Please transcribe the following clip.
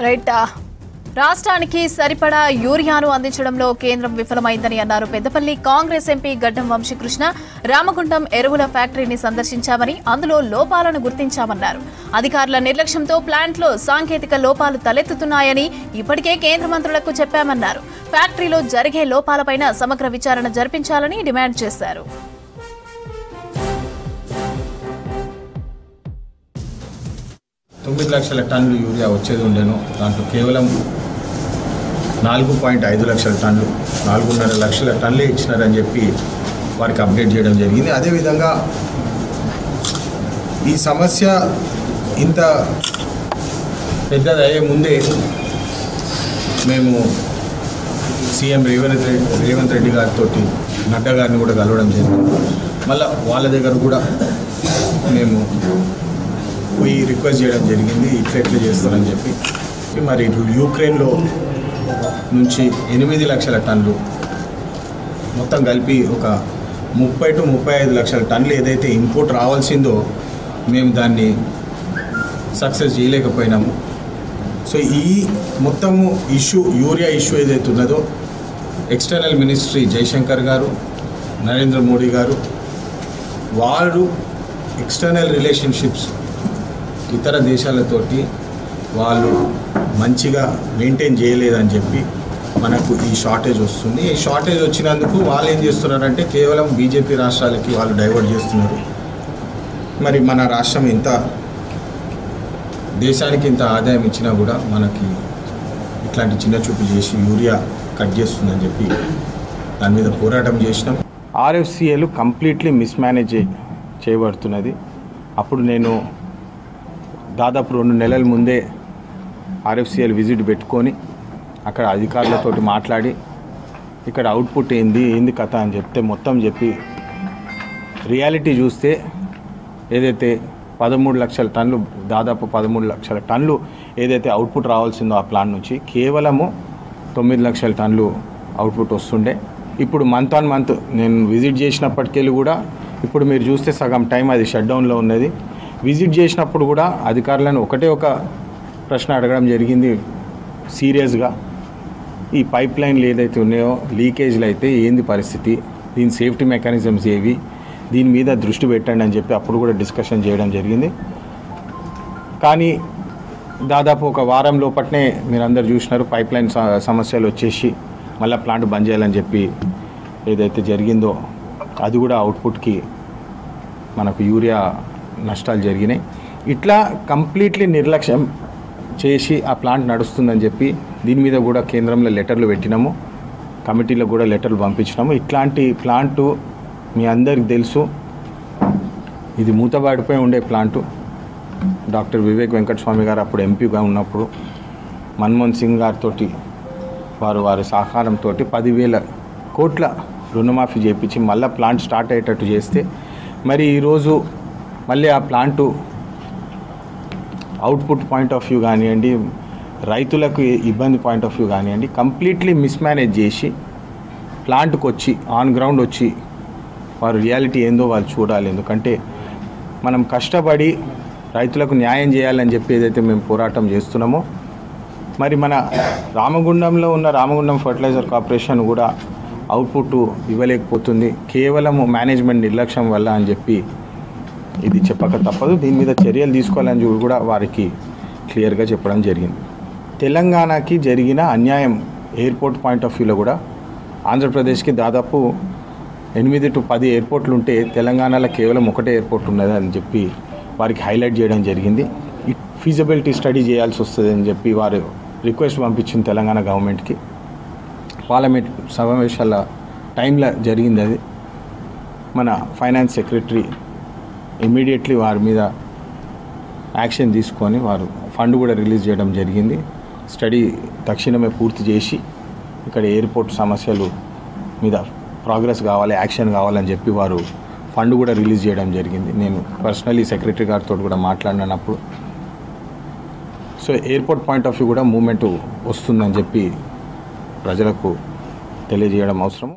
Right రాష్ట్రానికి సరిపడా యూరియాను అందించడంలో కేంద్రం విఫలమైందని అన్నారు. పెద్దపల్లి కాంగ్రెస్ ఎంపీ గడ్డం వంశీకృష్ణ రామగుండం ఎరువుల ఫ్యాక్టరీని సందర్శించామని, అందులో లోపాలను గుర్తించామన్నారు. అధికారుల నిర్లక్ష్యంతో ప్లాంట్లో సాంకేతిక లోపాలు తలెత్తుతున్నాయని ఇప్పటికే కేంద్ర మంత్రులకు చెప్పామన్నారు. ఫ్యాక్టరీలో జరిగే లోపాలపైన సమగ్ర విచారణ జరిపించాలని డిమాండ్ చేశారు. 9 లక్షల టన్నులు యూరియా వచ్చేది ఉండేను. దాంట్లో కేవలం 4.5 లక్షల టన్నులు 4.5 లక్షల టన్నులే ఇచ్చినారని చెప్పి వారికి అప్డేట్ చేయడం జరిగింది. అదేవిధంగా ఈ సమస్య ఇంత పెద్దదయ్యే ముందే మేము సీఎం రేవంత్ రెడ్డి గారితో నడ్డా గారిని కూడా కలవడం జరిగింది. మళ్ళీ వాళ్ళ దగ్గర కూడా మేము పోయి రిక్వెస్ట్ చేయడం జరిగింది, ఇట్లా చేస్తారని చెప్పి. మరి యూక్రెయిన్లో నుంచి 8 లక్షల టన్నులు మొత్తం కలిపి ఒక 30 to 35 లక్షల టన్నులు ఏదైతే ఇంపోర్ట్ రావాల్సిందో మేము దాన్ని సక్సెస్ చేయలేకపోయినాము. సో ఈ మొత్తము యూరియా ఇష్యూ ఏదైతే ఉన్నదో ఎక్స్టర్నల్ మినిస్ట్రీ జైశంకర్ గారు, నరేంద్ర మోడీ గారు వారు ఎక్స్టర్నల్ రిలేషన్షిప్స్ ఇతర దేశాలతోటి వాళ్ళు మంచిగా మెయింటైన్ చేయలేదని చెప్పి మనకు ఈ షార్టేజ్ వస్తుంది. ఈ షార్టేజ్ వచ్చినందుకు వాళ్ళు ఏం చేస్తున్నారంటే కేవలం బీజేపీ రాష్ట్రాలకి వాళ్ళు డైవర్ట్ చేస్తున్నారు. మరి మన రాష్ట్రం ఇంత దేశానికి ఇంత ఆదాయం ఇచ్చినా కూడా మనకి ఇట్లాంటి చిన్న చూపు చేసి యూరియా కట్ చేస్తుందని చెప్పి దాని మీద పోరాటం చేసినాం. ఆర్ఎఫ్సిఏలు కంప్లీట్లీ మిస్మేనేజ్ చేయబడుతున్నది. అప్పుడు నేను దాదాపు 2 నెలల ముందే ఆర్ఎఫ్సిఎల్ విజిట్ పెట్టుకొని అక్కడ అధికారులతో మాట్లాడి ఇక్కడ అవుట్పుట్ ఏంది కథ అని చెప్తే మొత్తం చెప్పి రియాలిటీ చూస్తే ఏదైతే 13 లక్షల టన్నులు దాదాపు 13 లక్షల టన్నులు ఏదైతే అవుట్పుట్ రావాల్సిందో ఆ ప్లాంట్ నుంచి కేవలము 9 లక్షల టన్నులు అవుట్పుట్ వస్తుండే. ఇప్పుడు మంత్ ఆన్ మంత్ నేను విజిట్ చేసినప్పటికెళ్ళి కూడా ఇప్పుడు మీరు చూస్తే సగం టైం అది షట్ డౌన్లో ఉన్నది. విజిట్ చేసినప్పుడు కూడా అధికారులను ఒక ప్రశ్న అడగడం జరిగింది సీరియస్గా. ఈ పైప్ లైన్లు ఏదైతే ఉన్నాయో లీకేజ్లు అయితే ఏంది పరిస్థితి, దీని సేఫ్టీ మెకానిజమ్స్ ఏవి, దీని మీద దృష్టి పెట్టండి అని చెప్పి అప్పుడు కూడా డిస్కషన్ చేయడం జరిగింది. కానీ దాదాపు ఒక వారం లోపట్నే మీరందరూ చూసినారు పైప్ లైన్ సమస్యలు వచ్చేసి మళ్ళీ ప్లాంట్ బంద్ చేయాలని చెప్పి ఏదైతే జరిగిందో అది కూడా అవుట్పుట్కి మనకు యూరియా నష్టాలు జరిగినాయి. ఇట్లా కంప్లీట్లీ నిర్లక్ష్యం చేసి ఆ ప్లాంట్ నడుస్తుందని చెప్పి దీని మీద కూడా కేంద్రంలో లెటర్లు పెట్టినాము, కమిటీలో కూడా లెటర్లు పంపించినాము. ఇట్లాంటి ప్లాంటు మీ అందరికి తెలుసు, ఇది మూతబాడిపోయి ఉండే ప్లాంటు. డాక్టర్ వివేక్ వెంకటస్వామి గారు అప్పుడు ఎంపీగా ఉన్నప్పుడు మన్మోహన్ సింగ్ గారితో వారి సహకారంతో 10,000 కోట్ల రుణమాఫీ చేయించి మళ్ళీ ప్లాంట్ స్టార్ట్ అయ్యేటట్టు చేస్తే మరి ఈరోజు మళ్ళీ ఆ plant output point of view కానివ్వండి, రైతులకు ఇబ్బంది పాయింట్ ఆఫ్ వ్యూ కానివ్వండి, కంప్లీట్లీ మిస్మేనేజ్ చేసి ప్లాంట్కి వచ్చి ఆన్ గ్రౌండ్ వచ్చి వారు రియాలిటీ ఏందో వాళ్ళు చూడాలి. ఎందుకంటే మనం కష్టపడి రైతులకు న్యాయం చేయాలని చెప్పి ఏదైతే మేము పోరాటం చేస్తున్నామో మరి మన రామగుండంలో ఉన్న రామగుండం ఫర్టిలైజర్ కార్పొరేషన్ కూడా అవుట్పుట్ ఇవ్వలేకపోతుంది కేవలం మేనేజ్మెంట్ నిర్లక్ష్యం వల్ల అని చెప్పి ఇది చెప్పక తప్పదు. దీని మీద చర్యలు తీసుకోవాలని కూడా వారికి క్లియర్గా చెప్పడం జరిగింది. తెలంగాణకి జరిగిన అన్యాయం ఎయిర్పోర్ట్ పాయింట్ ఆఫ్ వ్యూలో కూడా ఆంధ్రప్రదేశ్కి దాదాపు 8 to 10 ఎయిర్పోర్ట్లు ఉంటే తెలంగాణలో కేవలం ఒకటే ఎయిర్పోర్ట్ ఉన్నది అని చెప్పి వారికి హైలైట్ చేయడం జరిగింది. ఫీజిబిలిటీ స్టడీ చేయాల్సి వస్తుంది అని చెప్పి వారు రిక్వెస్ట్ పంపించింది తెలంగాణ గవర్నమెంట్కి. పార్లమెంట్ సమావేశాల టైంలో జరిగింది అది. మన ఫైనాన్స్ సెక్రటరీ ఇమీడియట్లీ వారి మీద యాక్షన్ తీసుకొని వారు ఫండ్ కూడా రిలీజ్ చేయడం జరిగింది. స్టడీ తక్షణమే పూర్తి చేసి ఇక్కడ ఎయిర్పోర్ట్ సమస్యలు మీద ప్రోగ్రెస్ కావాలి, యాక్షన్ కావాలని చెప్పి వారు ఫండ్ కూడా రిలీజ్ చేయడం జరిగింది. నేను పర్సనలీ సెక్రటరీ గారితో కూడా మాట్లాడినప్పుడు so airport point of view కూడా మూమెంట్ వస్తుందని చెప్పి ప్రజలకు తెలియజేయడం అవసరం.